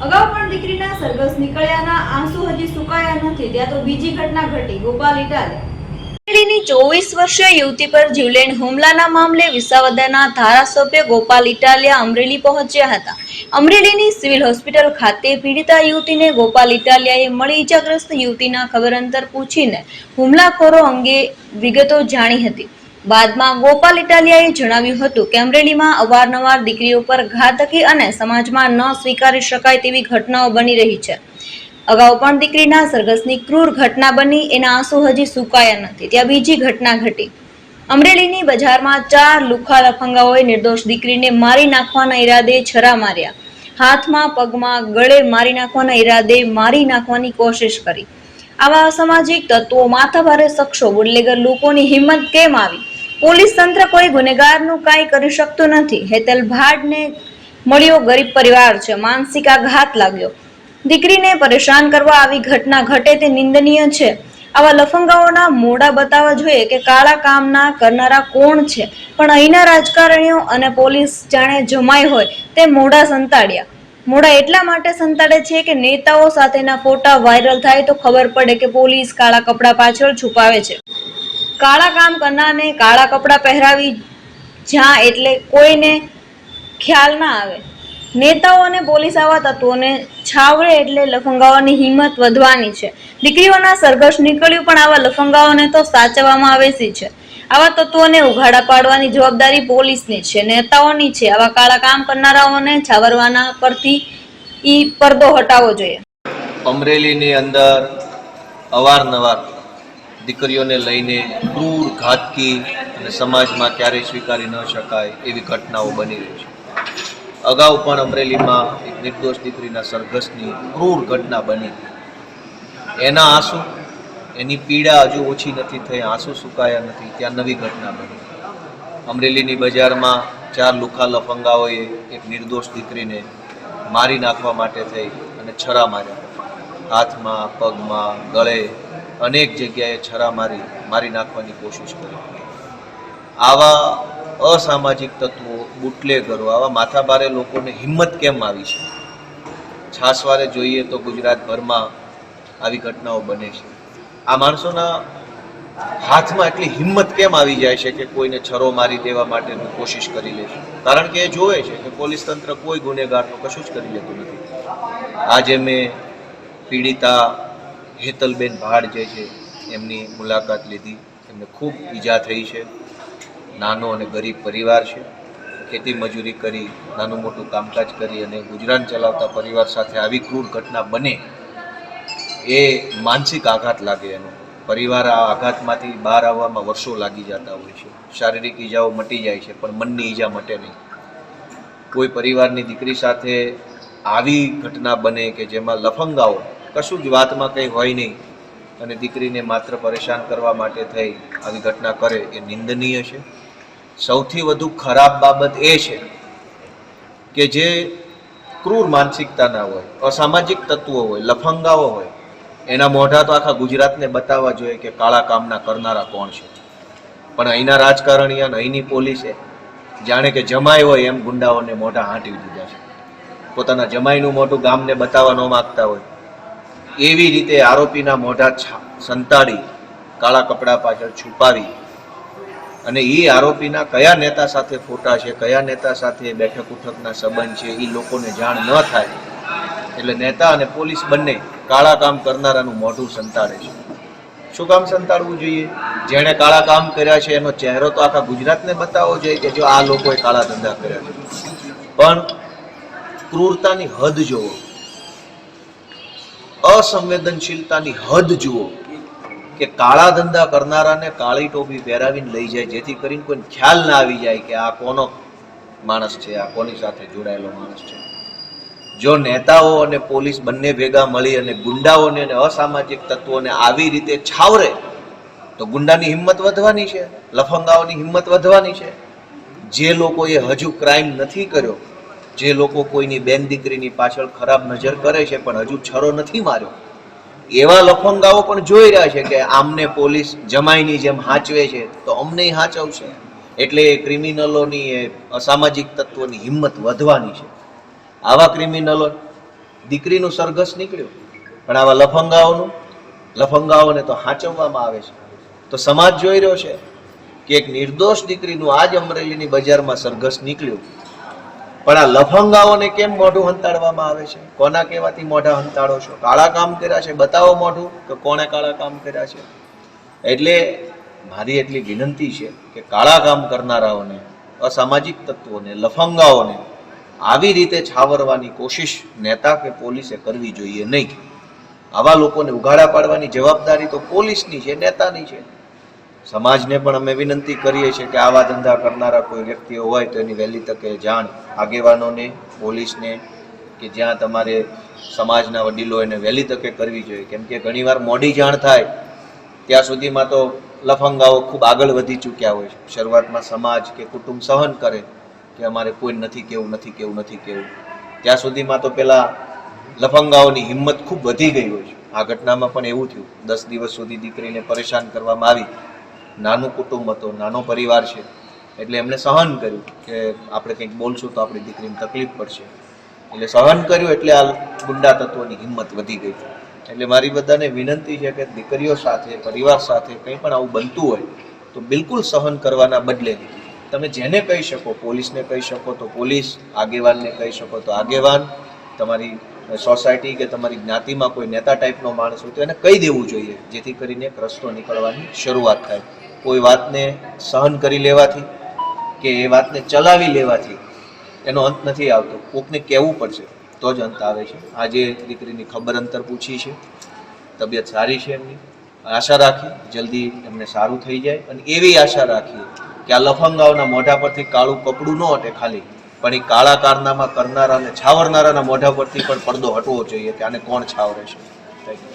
અગાઉ પણ દીકરીના સરઘસ નીકળ્યાના આંસુ હજી સુકાયા નથી, ત્યાં તો બીજી ઘટના ઘટી ગોપાલ ઇટાલિયા. અમરેલીની 24 વર્ષીય યુવતી પર જીવલેણ હુમલાના મામલે વિસાવદરના ધારાસભ્ય ગોપાલ ઇટાલિયા અમરેલી પહોંચ્યા હતા. અમરેલીની સિવિલ હોસ્પિટલ ખાતે પીડિતા યુવતીને ગોપાલ ઇટાલિયાએ મળી ઈજાગ્રસ્ત યુવતીના ખબર અંતર પૂછીને હુમલાખોરો અંગે વિગતો જાણી હતી. બાદમાં ગોપાલ ઇટાલિયાએ જણાવ્યું હતું કે અમરેલીમાં અવારનવાર દીકરીઓ પર ઘાતકી અને સમાજમાં ન સ્વીકારી શકાય તેવી ઘટનાઓ બની રહી છે. અગાઉ પણ દીકરીના સરઘસની ક્રૂર ઘટના બની, એના આંસુ હજી સુકાયા નથી, ત્યાં બીજી ઘટના ઘટી. અમરેલીની બજારમાં 4 લુખ્ખા લફંગાઓએ નિર્દોષ દીકરીને મારી નાખવાના ઈરાદે છરા માર્યા. હાથમાં, પગમાં, ગળે મારી નાખવાના ઈરાદે મારી નાખવાની કોશિશ કરી. આવા અસામાજિક તત્વો, માથાભારે શખ્સો, બુટલેગર લોકોની હિંમત કેમ આવી? પોલીસ તંત્ર કોઈ ગુનેગારનું કાંઈ કરી શકતું નથી. હેતલ ભાડને મળ્યો ગરીબ પરિવાર છે, માનસિક આઘાત લાગ્યો. દીકરીને પરેશાન કરવા આવી ઘટના ઘટે તે નિંદનીય છે. આવા લફંગાઓના મોઢા બતાવવા જોઈએ કે કાળા કામના કરનારા કોણ છે. પણ અહીંના રાજકારણીઓ અને પોલીસ જાણે જમાઈ હોય તે મોઢા સંતાડ્યા. મોઢા એટલા માટે સંતાડે છે કે નેતાઓ સાથેના ફોટા વાયરલ થાય તો ખબર પડે કે પોલીસ કાળા કપડા પાછળ છુપાવે છે. કાળા કામ કરનારને કાળા કપડા પહેરાવી જ્યાં એટલે કોઈને ખ્યાલ ના આવે. નેતાઓ અને પોલીસ આવા તત્વોને છાવરે એટલે લફંગાઓની હિંમત વધવાની છે. દીકરીઓના સરઘસ નીકળ્યું પણ આવા લફંગાઓને તો સાચવવામાં આવેસી છે. આવા તત્વોને ઉઘાડા પાડવાની જવાબદારી પોલીસની છે, નેતાઓની છે. આવા કાળા કામ કરનારાઓને છાવરવાના પરથી પડદો હટાવવો જોઈએ. અમરેલીની અંદર અવારનવાર દીકરીઓને લઈને ક્રૂર, ઘાતકી અને સમાજમાં ક્યારેય સ્વીકારી ન શકાય એવી ઘટનાઓ બની રહી છે. અગાઉ પણ અમરેલીમાં એક નિર્દોષ દીકરીના સરઘસની ક્રૂર ઘટના બની. એના આંસુ, એની પીડા હજુ ઓછી નથી થઈ, આંસુ સુકાયા નથી, ત્યાં નવી ઘટના બની. અમરેલીની બજારમાં 4 લુખ્ખા લફંગાઓએ એક નિર્દોષ દીકરીને મારી નાખવા માટે થઈ અને છરા માર્યા. હાથમાં, પગમાં, ગળે અનેક જગ્યાએ છરા મારી નાખવાની કોશિશ કરી. આવા અસામાજિક તત્વો, બુટલેગરો, આવા માથાભારે લોકોને હિંમત કેમ આવી છે? છાસવારે જોઈએ તો ગુજરાતભરમાં આવી ઘટનાઓ બને છે. આ માણસોના હાથમાં એટલી હિંમત કેમ આવી જાય છે કે કોઈને છરો મારી દેવા માટેની કોશિશ કરી લે છે? કારણ કે એ જોવે છે કે પોલીસ તંત્ર કોઈ ગુનેગારનું કશું જ કરી લેતું નથી. આજે મેં પીડિતા હેતલબેન ભાડ જે છે એમની મુલાકાત લીધી. એમને ખૂબ ઈજા થઈ છે. નાનો અને ગરીબ પરિવાર છે. ખેતી મજૂરી કરી, નાનું મોટું કામકાજ કરી અને ગુજરાન ચલાવતા પરિવાર સાથે આવી ક્રૂર ઘટના બને એ માનસિક આઘાત લાગે. એનો પરિવાર આ આઘાતમાંથી બહાર આવવામાં વર્ષો લાગી જતા હોય છે. શારીરિક ઈજાઓ મટી જાય છે પણ મનની ઈજા મટે નહીં. કોઈ પરિવારની દીકરી સાથે આવી ઘટના બને કે જેમાં લફંગાઓ કશું જ વાતમાં કંઈ હોય નહીં અને દીકરીને માત્ર પરેશાન કરવા માટે થઈ આવી ઘટના કરે એ નિંદનીય છે. સૌથી વધુ ખરાબ બાબત એ છે કે જે ક્રૂર માનસિકતાના હોય, અસામાજિક તત્વો હોય, લફંગાઓ હોય, એના મોઢા તો આખા ગુજરાતને બતાવવા જોઈએ કે કાળા કામના કરનારા કોણ છે. પણ અહીંના રાજકારણીઓ અને અહીંની પોલીસે જાણે કે જમાઈ હોય એમ ગુંડાઓને મોઢા હાંટી દીધા છે. પોતાના જમાઈનું મોઢું ગામને બતાવવા ન માગતા હોય એવી રીતે આરોપીના મોઢા સંતાડી કાળા કપડા પાછળ છુપાવી અને એ આરોપીના કયા નેતા સાથે ફોટા છે, કયા નેતા સાથે બેઠક ઉઠકના સંબંધ છે એ લોકોને જાણ ન થાય એટલે નેતા અને પોલીસ બંને કાળા કામ કરનારાનું મોઢું સંતાડે છે. શું કામ સંતાડવું જોઈએ? જેણે કાળા કામ કર્યા છે એનો ચહેરો તો આખા ગુજરાતને બતાવવો જોઈએ કે જો આ લોકોએ કાળા ધંધા કર્યા છે. પણ ક્રૂરતાની હદ જુઓ, અસંવેદનશીલતાની હદ જુઓ કે કાળા ધંધા કરનારાને કાળી ટોપી પહેરાવીને લઈ જાય જેથી કરીને કોઈ ખ્યાલ ના આવી જાય કે આ કોનો માણસ છે, આ કોની સાથે જોડાયેલો માણસ છે. જો નેતાઓ અને પોલીસ બંને ભેગા મળી અને ગુંડાઓને અને અસામાજિક તત્વોને આવી રીતે છાવરે તો ગુંડાની હિંમત વધવાની છે, લફંગાઓની હિંમત વધવાની છે. જે લોકોએ હજુ ક્રાઇમ નથી કર્યો, જે લોકો કોઈની બેન દીકરીની પાછળ ખરાબ નજર કરે છે પણ હજુ છરો નથી માર્યો, એવા લફંગાઓ પણ જોઈ રહ્યા છે કે આમને પોલીસ જમાઈની જેમ હાંચવે છે તો અમને હાંચવશે. એટલે એ ક્રિમિનલોની, એ અસામાજિક તત્વોની હિંમત વધવાની છે. આવા ક્રિમિનલો દીકરીનું સરઘસ નીકળ્યું, પણ આવા લફંગાઓને તો હાંચવવામાં આવે છે. તો સમાજ જોઈ રહ્યો છે કે એક નિર્દોષ દીકરીનું આજ અમરેલીની બજારમાં સરઘસ નીકળ્યું, પણ આ લફંગાઓને કેમ મોઢું હંતાડવામાં આવે છે? કોના કહેવાથી મોઢા હંતાડો છો? કાળા કામ કર્યા છે, બતાવો મોઢું કે કોણે કાળા કામ કર્યા છે. એટલે મારી એટલી વિનંતી છે કે કાળા કામ કરનારાઓને, અસામાજિક તત્વોને, લફંગાઓને આવી રીતે છાવરવાની કોશિશ નેતા કે પોલીસે કરવી જોઈએ નહીં. આવા લોકોને ઉઘાડા પાડવાની જવાબદારી તો પોલીસની છે, નેતાની છે. સમાજને પણ અમે વિનંતી કરીએ છીએ કે આવા ધંધા કરનારા કોઈ વ્યક્તિઓ હોય તો એની વહેલી તકે જાણ આગેવાનોને, પોલીસને, કે જ્યાં તમારે સમાજના વડીલો એને વહેલી તકે કરવી જોઈએ. કેમ કે ઘણીવાર મોડી જાણ થાય ત્યાં સુધીમાં તો લફંગાઓ ખૂબ આગળ વધી ચૂક્યા હોય છે. શરૂઆતમાં સમાજ કે કુટુંબ સહન કરે કે અમારે કોઈ નથી કેવું, ત્યાં સુધીમાં તો પેલા લફંગાઓની હિંમત ખૂબ વધી ગઈ હોય છે. આ ઘટનામાં પણ એવું થયું. 10 દિવસ સુધી દીકરીને પરેશાન કરવામાં આવી. નાનું કુટુંબ હતો, નાનો પરિવાર છે, એટલે એમણે સહન કર્યું કે આપણે કંઈક બોલશું તો આપણી દીકરીને તકલીફ પડશે, એટલે સહન કર્યું. એટલે આ ગુંડા તત્વોની હિંમત વધી ગઈ. એટલે મારી બધાને વિનંતી છે કે દીકરીઓ સાથે, પરિવાર સાથે કંઈ પણ આવું બનતું હોય તો બિલકુલ સહન કરવાના બદલે તમે જેને કહી શકો, પોલીસને કહી શકો તો પોલીસ, આગેવાનને કહી શકો તો આગેવાન, તમારી સોસાયટી કે તમારી જ્ઞાતિમાં કોઈ નેતા ટાઈપનો માણસ હોય તો એને કહી દેવું જોઈએ, જેથી કરીને એક રસ્તો નીકળવાની શરૂઆત થાય. કોઈ વાતને સહન કરી લેવાથી કે એ વાતને ચલાવી લેવાથી એનો અંત નથી આવતો. કોકને કહેવું પડશે તો જ અંત આવે છે. આજે દીકરીની ખબર અંતર પૂછી છે, તબિયત સારી છે એમની. આશા રાખી જલ્દી એમને સારું થઈ જાય, અને એવી આશા રાખીએ કે આ લફંગાઓના મોઢા પરથી કાળું કપડું ન હટે ખાલી, પણ એ કાળા કારનામા કરનારા અને છાવરનારાના મોઢા પરથી પણ પડદો હટવો જોઈએ કે આને કોણ છાવરે છે. Thank you.